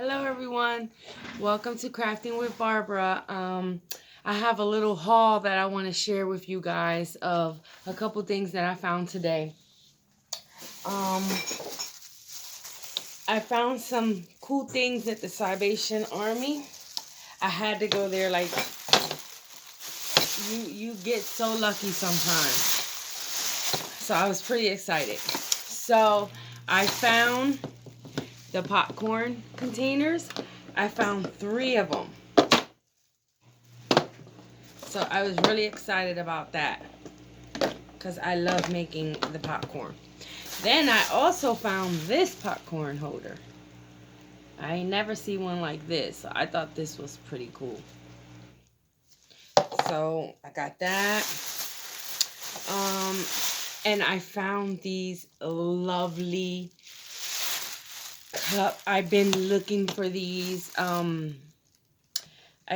Hello everyone, welcome to Crafting with Barbara. I have a little haul that I want to share with you guys of a couple things that I found today. I found some cool things at the Salvation Army. I had to go there. Like, you get so lucky sometimes. So I was pretty excited. So I found the popcorn containers. I found 3 of them. So I was really excited about that because I love making the popcorn. Then I also found this popcorn holder. I ain't never seen one like this. So I thought this was pretty cool. So I got that. And I found these lovely cup. I've been looking for these. I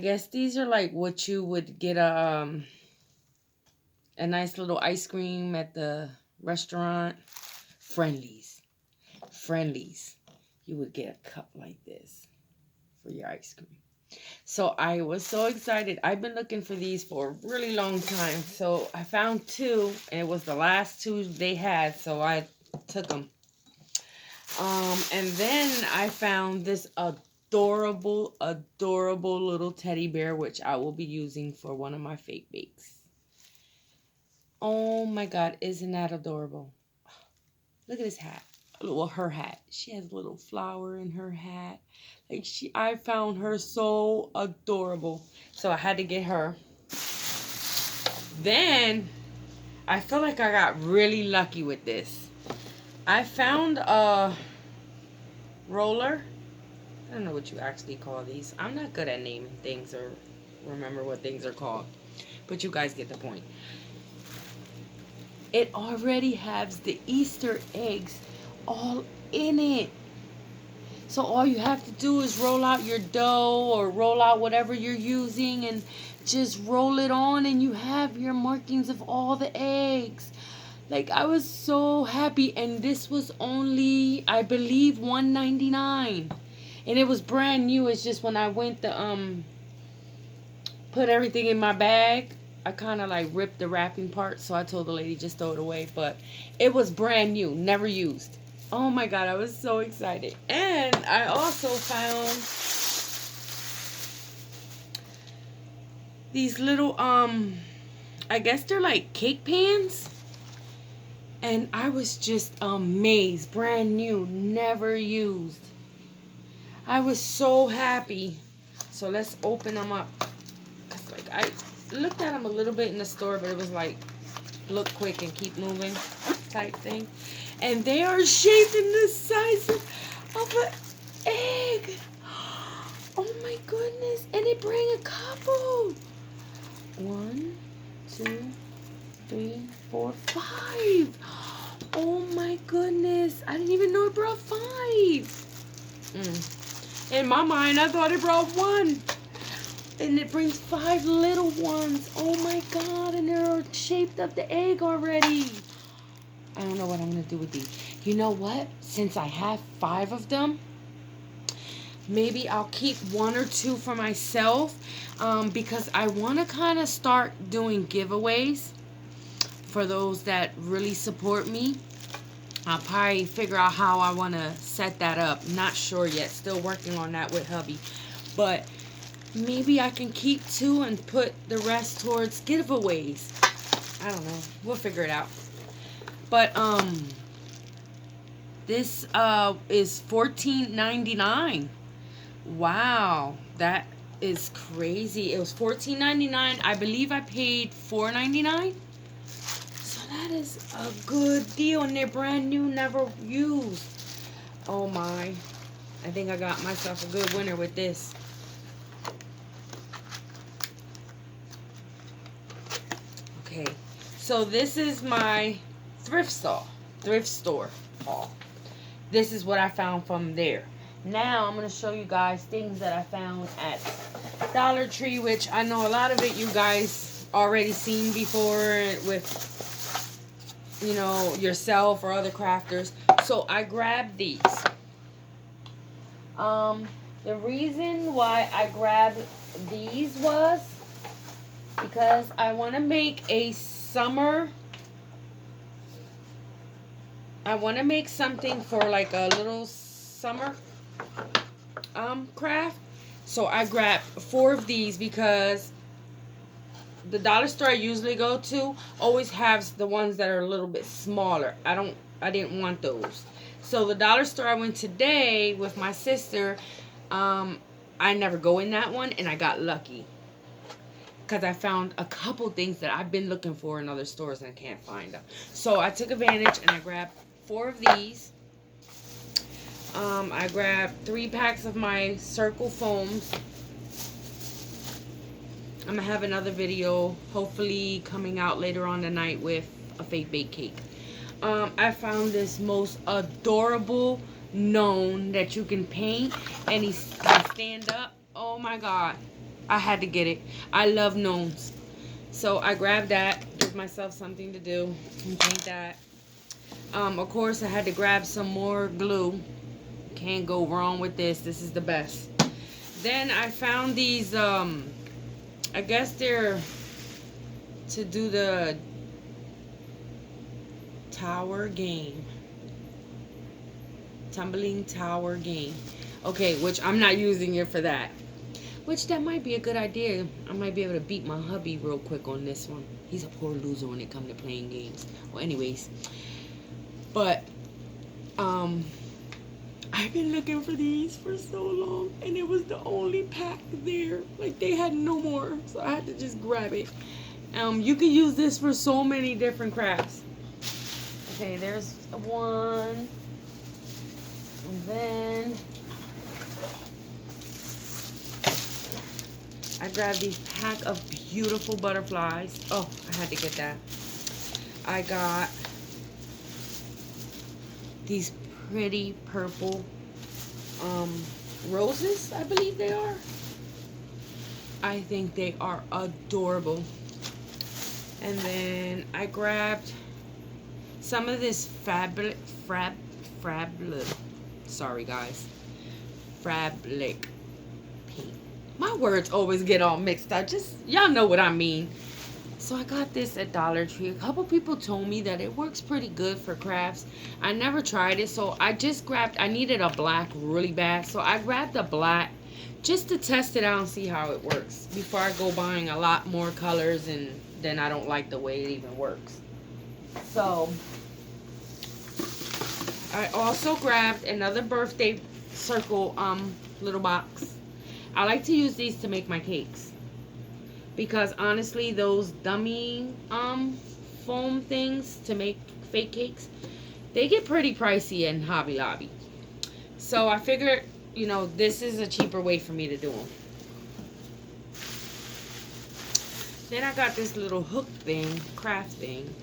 guess these are like what you would get a nice little ice cream at the restaurant. Friendlies. You would get a cup like this for your ice cream. So I was so excited. I've been looking for these for a really long time. So I found 2, and it was the last 2 they had, so I took them. And then I found this adorable little teddy bear, which I will be using for one of my fake bakes. Oh my God, isn't that adorable? Look at this hat. Well, her hat. She has a little flower in her hat. Like, I found her so adorable. So I had to get her. Then I feel like I got really lucky with this. I found a roller. I don't know what you actually call these. I'm not good at naming things or remember what things are called. But you guys get the point. It already has the Easter eggs all in it. So all you have to do is roll out your dough or roll out whatever you're using and just roll it on, and you have your markings of all the eggs. Like, I was so happy, and this was only, I believe, $1.99. And it was brand new. It's just when I went to put everything in my bag, I kind of like ripped the wrapping part, so I told the lady just throw it away. But it was brand new, never used. Oh my God, I was so excited. And I also found these little I guess they're like cake pans. And I was just amazed. Brand new, never used. I was so happy. So let's open them up. Cause like I looked at them a little bit in the store, but it was like look quick and keep moving type thing. And they are shaped in the size of an egg. Oh my goodness. And they bring a couple. 1, 2, 3, 4, 5. Oh my goodness. I didn't even know it brought 5. In my mind, I thought it brought 1. And it brings 5 little ones. Oh my God. And they're shaped of the egg already. I don't know what I'm going to do with these. You know what? Since I have 5 of them, maybe I'll keep 1 or 2 for myself, because I want to kind of start doing giveaways for those that really support me. I'll probably figure out how I want to set that up. Not sure yet. Still working on that with hubby. But maybe I can keep 2 and put the rest towards giveaways. I don't know. We'll figure it out. But this is $14.99. Wow, that is crazy. It was $14.99. I believe I paid $4.99. So that is a good deal, and they're brand new, never used. Oh my. I think I got myself a good winner with this. Okay. So this is my thrift store haul. This is what I found from there. Now I'm going to show you guys things that I found at Dollar Tree, which I know a lot of it you guys already seen before with, you know, yourself or other crafters. So I grabbed these. The reason why I grabbed these was because I want to make a summer. I want to make something for like a little summer craft. So I grabbed 4 of these because the dollar store I usually go to always has the ones that are a little bit smaller. I didn't want those. So the dollar store I went today with my sister, I never go in that one, and I got lucky because I found a couple things that I've been looking for in other stores and I can't find them. So I took advantage and I grabbed 4 of these. I grabbed 3 packs of my circle foams. I'm going to have another video hopefully coming out later on tonight with a fake bake cake. I found this most adorable gnome that you can paint, and he can stand up. Oh my god. I had to get it. I love gnomes. So I grabbed that, give myself something to do and paint that. Of course, I had to grab some more glue. Can't go wrong with this. This is the best. Then I found these, I guess they're to do the tower game. Tumbling tower game. Okay, which I'm not using it for that. Which that might be a good idea. I might be able to beat my hubby real quick on this one. He's a poor loser when it comes to playing games. Well, anyways. But, I've been looking for these for so long, and it was the only pack there. Like, they had no more, so I had to just grab it. You can use this for so many different crafts. Okay, there's one. And then I grabbed these pack of beautiful butterflies. Oh, I had to get that. I got these pretty purple roses, I believe they are. I think they are adorable. And then I grabbed some of this fabric paint. My words always get all mixed up. Just, y'all know what I mean. So I got this at Dollar Tree. A couple people told me that it works pretty good for crafts. I never tried it, so I just grabbed, I needed a black really bad. So I grabbed a black just to test it out and see how it works before I go buying a lot more colors and then I don't like the way it even works. So I also grabbed another birthday circle little box. I like to use these to make my cakes. Because honestly, those dummy foam things to make fake cakes, they get pretty pricey in Hobby Lobby. So I figured, you know, this is a cheaper way for me to do them. Then I got this little hook thing, craft thing.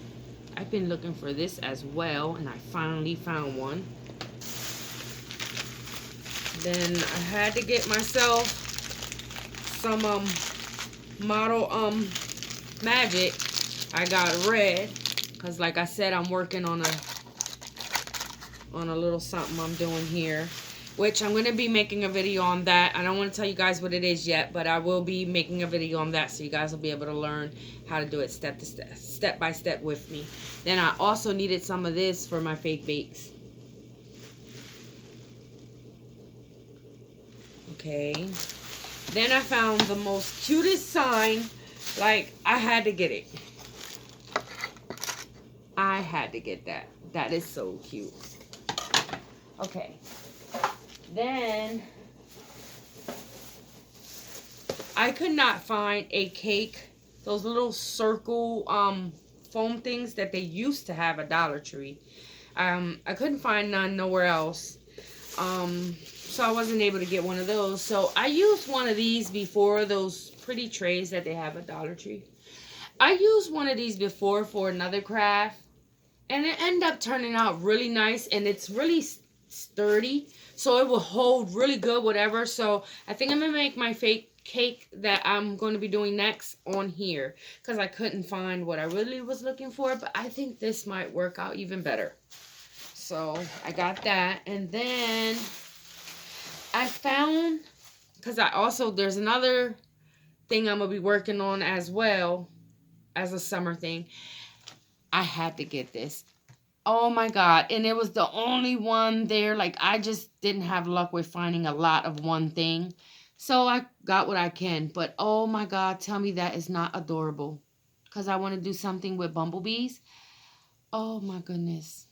I've been looking for this as well, and I finally found one. Then I had to get myself some model magic. I got red because, like I said, I'm working on a little something I'm doing here, which I'm going to be making a video on that. I don't want to tell you guys what it is yet, but I will be making a video on that so you guys will be able to learn how to do it step by step with me. Then I also needed some of this for my fake bakes. Okay. Then I found the most cutest sign. Like, I had to get it. I had to get that. That is so cute. Okay. Then I could not find a cake. Those little circle foam things that they used to have at Dollar Tree. I couldn't find none nowhere else. So I wasn't able to get one of those. So I used one of these before, those pretty trays that they have at Dollar Tree. I used one of these before for another craft, and it ended up turning out really nice, and it's really sturdy, so it will hold really good whatever. So I think I'm gonna make my fake cake that I'm going to be doing next on here, because I couldn't find what I really was looking for, but I think this might work out even better. So I got that. And then I found because there's another thing I'm going to be working on as well as a summer thing. I had to get this. Oh my God. And it was the only one there. Like, I just didn't have luck with finding a lot of one thing. So I got what I can. But oh my God, tell me that is not adorable. Because I want to do something with bumblebees. Oh my goodness.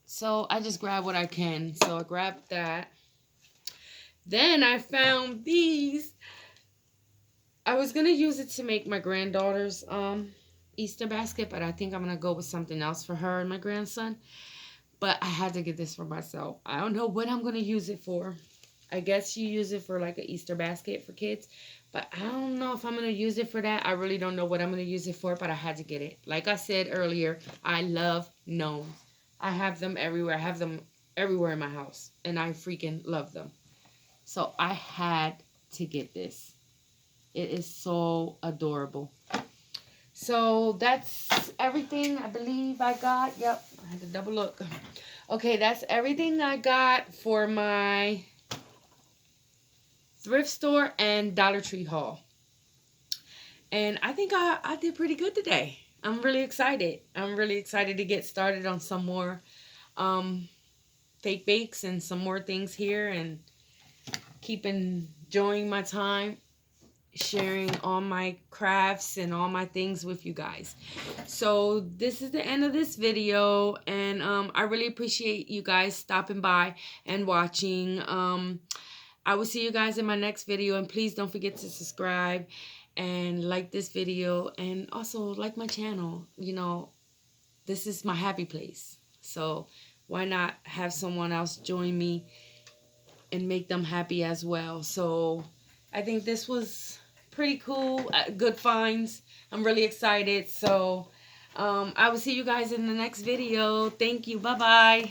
So I just grabbed what I can. So I grabbed that. Then I found these. I was going to use it to make my granddaughter's Easter basket, but I think I'm going to go with something else for her and my grandson. But I had to get this for myself. I don't know what I'm going to use it for. I guess you use it for like an Easter basket for kids. But I don't know if I'm going to use it for that. I really don't know what I'm going to use it for, but I had to get it. Like I said earlier, I love gnomes. I have them everywhere. I have them everywhere in my house. And I freaking love them. So I had to get this. It is so adorable. So that's everything I believe I got. Yep, I had to double look. Okay, that's everything I got for my thrift store and Dollar Tree haul. And I think I did pretty good today. I'm really excited. I'm really excited to get started on some more fake bakes and some more things here, and keep enjoying my time sharing all my crafts and all my things with you guys. So this is the end of this video, and I really appreciate you guys stopping by and watching. I will see you guys in my next video, and please don't forget to subscribe and like this video, and also like my channel. You know, this is my happy place, so why not have someone else join me and make them happy as well. So I think this was pretty cool. Good finds. I'm really excited. So I will see you guys in the next video. Thank you. Bye-bye.